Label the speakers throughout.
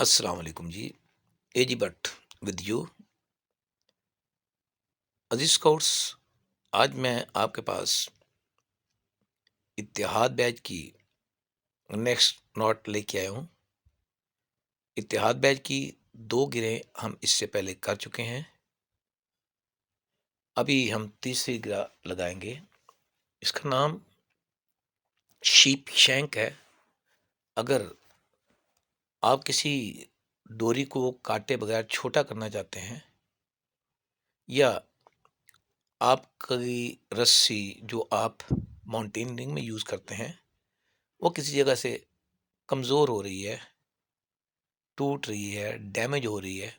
Speaker 1: अस्सलाम वालेकुम जी। A G Bhatt with you. अजीज स्काउट्स, आज मैं आपके पास इत्तेहाद बैच की नेक्स्ट नोट लेके आया हूँ। इत्तेहाद बैच की दो गिरें हम इससे पहले कर चुके हैं। अभी हम तीसरी गिरा लगाएंगे। इसका नाम शीप शैंक है। अगर आप किसी डोरी को काटे बगैर छोटा करना चाहते हैं, या आपकी रस्सी जो आप माउंटेनियरिंग में यूज़ करते हैं वो किसी जगह से कमज़ोर हो रही है, टूट रही है, डैमेज हो रही है,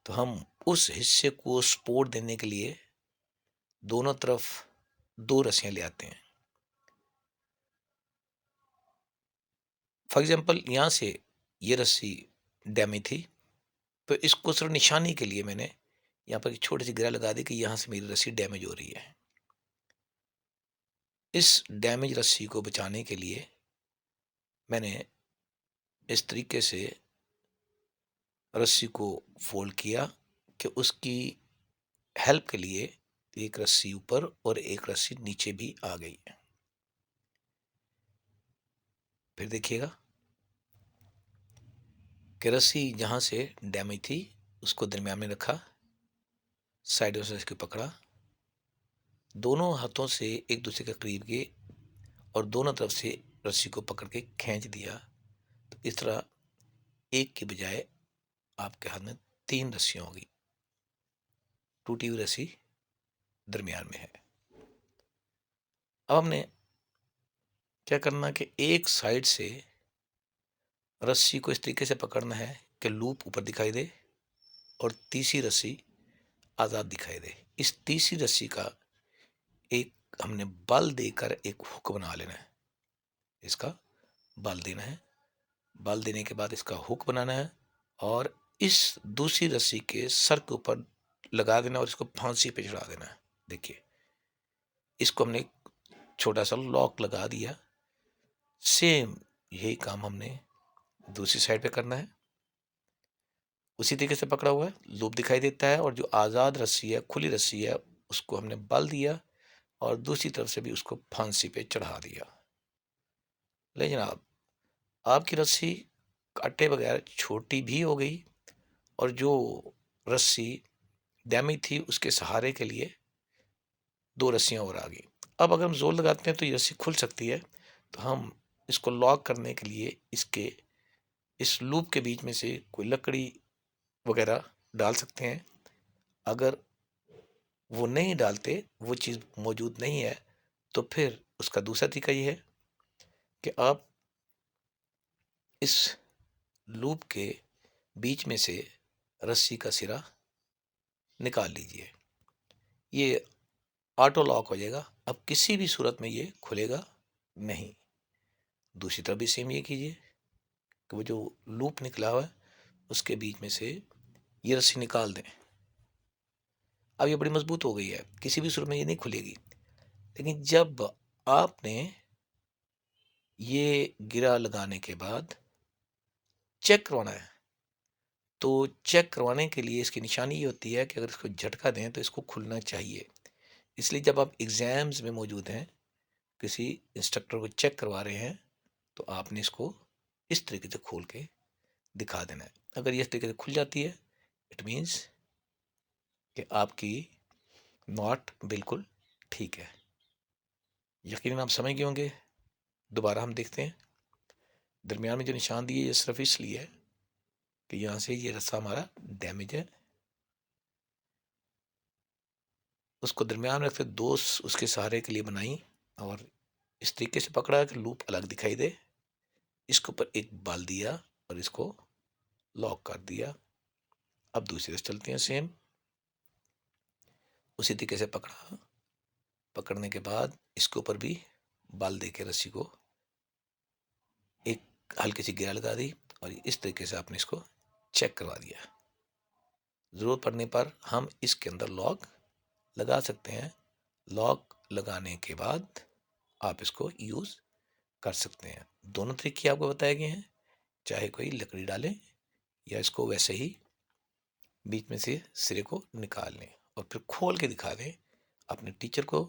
Speaker 1: तो हम उस हिस्से को सपोर्ट देने के लिए दोनों तरफ दो रस्सियाँ ले आते हैं। फॉर एग्जांपल, यहाँ से ये रस्सी डैमेज थी, तो इसको सिर्फ निशानी के लिए मैंने यहाँ पर एक छोटी सी गिरा लगा दी कि यहाँ से मेरी रस्सी डैमेज हो रही है। इस डैमेज रस्सी को बचाने के लिए मैंने इस तरीके से रस्सी को फोल्ड किया कि उसकी हेल्प के लिए एक रस्सी ऊपर और एक रस्सी नीचे भी आ गई है। फिर देखिएगा कि रस्सी जहाँ से डैमेज थी उसको दरमियान में रखा, साइडों से इसको पकड़ा, दोनों हाथों से एक दूसरे के करीब गए और दोनों तरफ से रस्सी को पकड़ के खींच दिया। तो इस तरह एक के बजाय आपके हाथ में तीन रस्सियाँ होगी। टूटी हुई रस्सी दरमियान में है। अब हमने क्या करना कि एक साइड से रस्सी को इस तरीके से पकड़ना है कि लूप ऊपर दिखाई दे और तीसरी रस्सी आज़ाद दिखाई दे। इस तीसरी रस्सी का एक हमने बल देकर एक हुक बना लेना है। इसका बल देना है, बल देने के बाद इसका हुक बनाना है और इस दूसरी रस्सी के सर के ऊपर लगा देना और इसको फांसी पे चढ़ा देना है। देखिए, इसको हमने छोटा सा लॉक लगा दिया। सेम यही काम हमने दूसरी साइड पे करना है। उसी तरीके से पकड़ा हुआ है, लूप दिखाई देता है और जो आज़ाद रस्सी है, खुली रस्सी है, उसको हमने बल दिया और दूसरी तरफ से भी उसको फांसी पे चढ़ा दिया। ले जनाब, आपकी रस्सी काटे बगैर छोटी भी हो गई और जो रस्सी डैमेज थी उसके सहारे के लिए दो रस्सियाँ और आ गई। अब अगर हम जोर लगाते हैं तो ये रस्सी खुल सकती है, तो हम इसको लॉक करने के लिए इसके इस लूप के बीच में से कोई लकड़ी वगैरह डाल सकते हैं। अगर वो नहीं डालते, वो चीज़ मौजूद नहीं है, तो फिर उसका दूसरा तरीका ये है कि आप इस लूप के बीच में से रस्सी का सिरा निकाल लीजिए। ये ऑटो लॉक हो जाएगा। अब किसी भी सूरत में ये खुलेगा नहीं। दूसरी तरफ भी सेम ये कीजिए कि वो जो लूप निकला हुआ है उसके बीच में से ये रस्सी निकाल दें। अब ये बड़ी मजबूत हो गई है, किसी भी सूरत में ये नहीं खुलेगी। लेकिन जब आपने ये गिरा लगाने के बाद चेक करवाना है, तो चेक करवाने के लिए इसकी निशानी ये होती है कि अगर इसको झटका दें तो इसको खुलना चाहिए। इसलिए जब आप एग्ज़ाम्स में मौजूद हैं, किसी इंस्ट्रक्टर को चेक करवा रहे हैं, तो आपने इसको इस तरीके से खोल के दिखा देना है। अगर ये इस तरीके से खुल जाती है, इट मीन्स कि आपकी नॉट बिल्कुल ठीक है। यकीनन आप समझ गए होंगे। दोबारा हम देखते हैं। दरमियान में जो निशान दिए ये सिर्फ इसलिए है कि यहाँ से ये रस्सा हमारा डैमेज है। उसको दरमियान में रखते दो उसके सहारे के लिए बनाई और इस तरीके से पकड़ा कि लूप अलग दिखाई दे। इसके ऊपर एक बल दिया और इसको लॉक कर दिया। अब दूसरी तरफ चलते हैं। सेम उसी तरीके से पकड़ा, पकड़ने के बाद इसके ऊपर भी बल दे के रस्सी को एक हल्की सी गिरा लगा दी और इस तरीके से आपने इसको चेक करवा दिया। ज़रूरत पड़ने पर हम इसके अंदर लॉक लगा सकते हैं। लॉक लगाने के बाद आप इसको यूज़ कर सकते हैं। दोनों तरीके आपको बताए गए हैं, चाहे कोई लकड़ी डालें या इसको वैसे ही बीच में से सिरे को निकाल लें और फिर खोल के दिखा दें अपने टीचर को